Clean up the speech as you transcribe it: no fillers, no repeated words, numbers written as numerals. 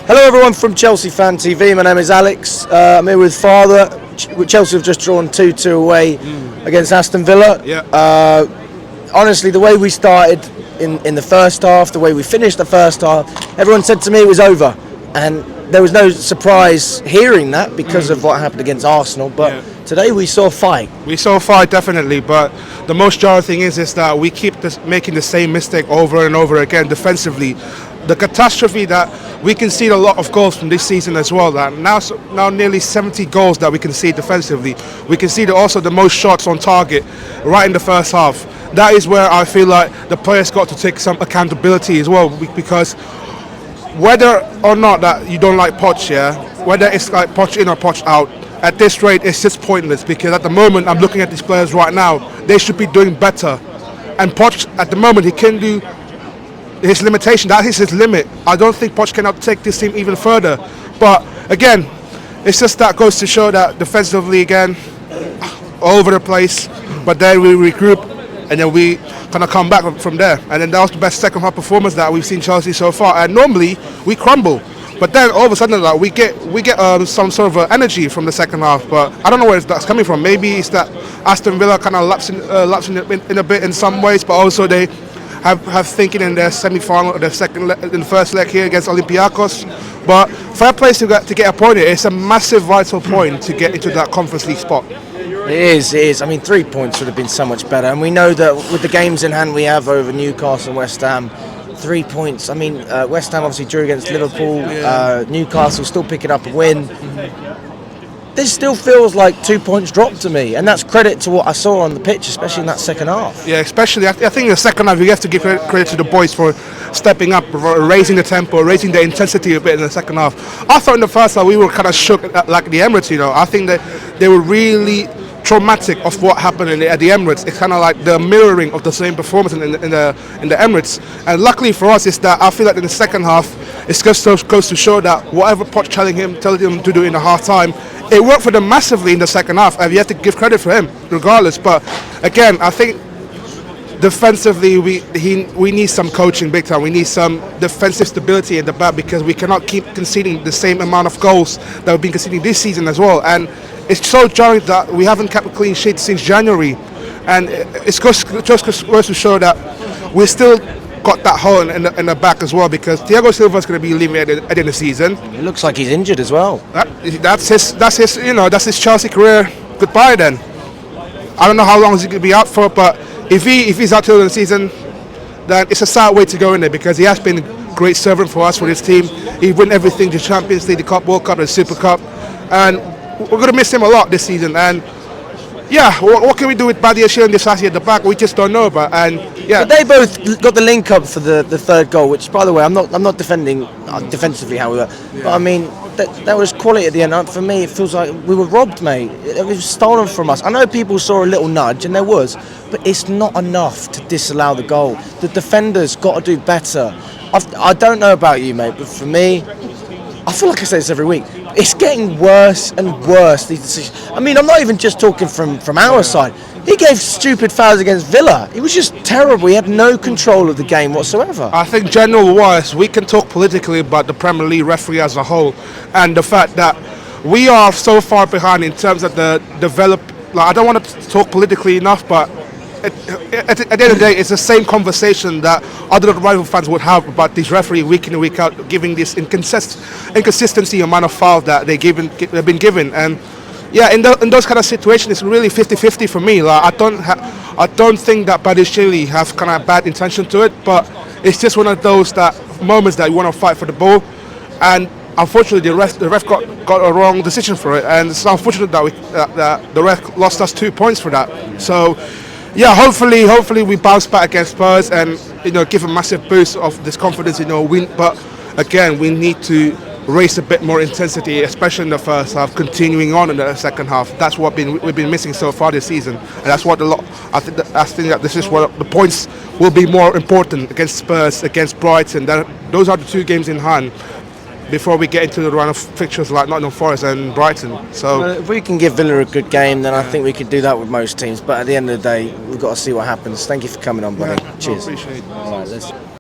Hello everyone from Chelsea Fan TV, my name is Alex, I'm here with Fathur. Chelsea have just drawn 2-2 away against Aston Villa. Honestly, the way we started in the first half, the way we finished the first half, everyone said to me it was over, and there was no surprise hearing that because of what happened against Arsenal, but today we saw a fight. We saw a fight, definitely, but the most jarring thing is that we keep making the same mistake over and over again defensively. The catastrophe that we concede a lot of goals from this season as well. That now nearly 70 goals that we concede defensively. We conceded also the most shots on target right in the first half. That is where I feel like the players got to take some accountability as well, because whether or not that you don't like Poch, whether it's like Poch in or Poch out, at this rate it's just pointless, because at the moment I'm looking at these players right now, they should be doing better. And Poch at the moment, he can do his limitation, that is his limit. I don't think Poch cannot take this team even further. But again, it's just that goes to show that defensively again, all over the place. But then we regroup and then we kind of come back from there. And then that was the best second half performance that we've seen Chelsea so far. And normally we crumble, but then all of a sudden we get some sort of energy from the second half. But I don't know where that's coming from. Maybe it's that Aston Villa kind of lapsing in a bit in some ways, but also they have thinking in their semi-final, their in the first leg here against Olympiacos. But fair play to get a point here. It's a massive vital point to get into that Conference League spot. It is. I mean, 3 points would have been so much better. And we know that with the games in hand we have over Newcastle and West Ham, 3 points. I mean, West Ham obviously drew against Liverpool. Newcastle still picking up a win. This still feels like 2 points dropped to me, and that's credit to what I saw on the pitch, especially in that second half. Yeah, especially I think in the second half you have to give credit to the boys for stepping up, raising the tempo, raising the intensity a bit in the second half. I thought in the first half we were kind of shook like the Emirates, I think that they were really traumatic of what happened at the Emirates. It's kind of like the mirroring of the same performance in the Emirates. And luckily for us is that I feel like in the second half it goes to show that whatever Poch telling him to do in the half time, it worked for them massively in the second half, and you have to give credit for him regardless. But again, I think defensively we need some coaching big time. We need some defensive stability at the back, because we cannot keep conceding the same amount of goals that we've been conceding this season as well. And it's so jarring that we haven't kept a clean sheet since January, and it just goes to show that we still got that hole in the back as well, because Thiago Silva is going to be leaving at the end of the season. It looks like he's injured as well. That's his Chelsea career goodbye. Then I don't know how long he's going to be out for, but if he's out till the season, then it's a sad way to go in there, because he has been a great servant for us, for this team. He won everything: the Champions League, the Cup, World Cup, the Super Cup, and we're going to miss him a lot this season. And what can we do with Badiashile and Disasi at the back? We just don't know about. And but they both got the link up for the third goal, which, by the way, I'm not defending defensively how we were, but I mean that was quality at the end. For me, it feels like we were robbed, mate. It was stolen from us. I know people saw a little nudge, and there was, but it's not enough to disallow the goal. The defenders got to do better. I don't know about you, mate, but for me, I feel like I say this every week, it's getting worse and worse, these decisions. I mean, I'm not even just talking from our side. He gave stupid fouls against Villa. He was just terrible. He had no control of the game whatsoever. I think general-wise, we can talk politically about the Premier League referee as a whole, and the fact that we are so far behind in terms of the I don't want to talk politically enough, but at the end of the day, it's the same conversation that other rival fans would have about this referee week in and week out, giving this inconsistency amount of fouls that they've been given. And in those kind of situations, it's really 50-50 for me. Like, I don't think that Badiashile have kind of bad intention to it, but it's just one of those moments that you want to fight for the ball, and unfortunately the ref got a wrong decision for it, and it's unfortunate that the ref lost us 2 points for that. So hopefully we bounce back against Spurs and give a massive boost of this confidence win. But again, we need to raise a bit more intensity, especially in the first half, continuing on in the second half. That's what we've been missing so far this season, and that's what I think that this is what the points will be more important against Spurs, against Brighton. Those are the 2 games in hand before we get into the run of fixtures like Nottingham Forest and Brighton. So if we can give Villa a good game, then I think we could do that with most teams. But at the end of the day, we've got to see what happens. Thank you for coming on, buddy. Cheers. I appreciate it.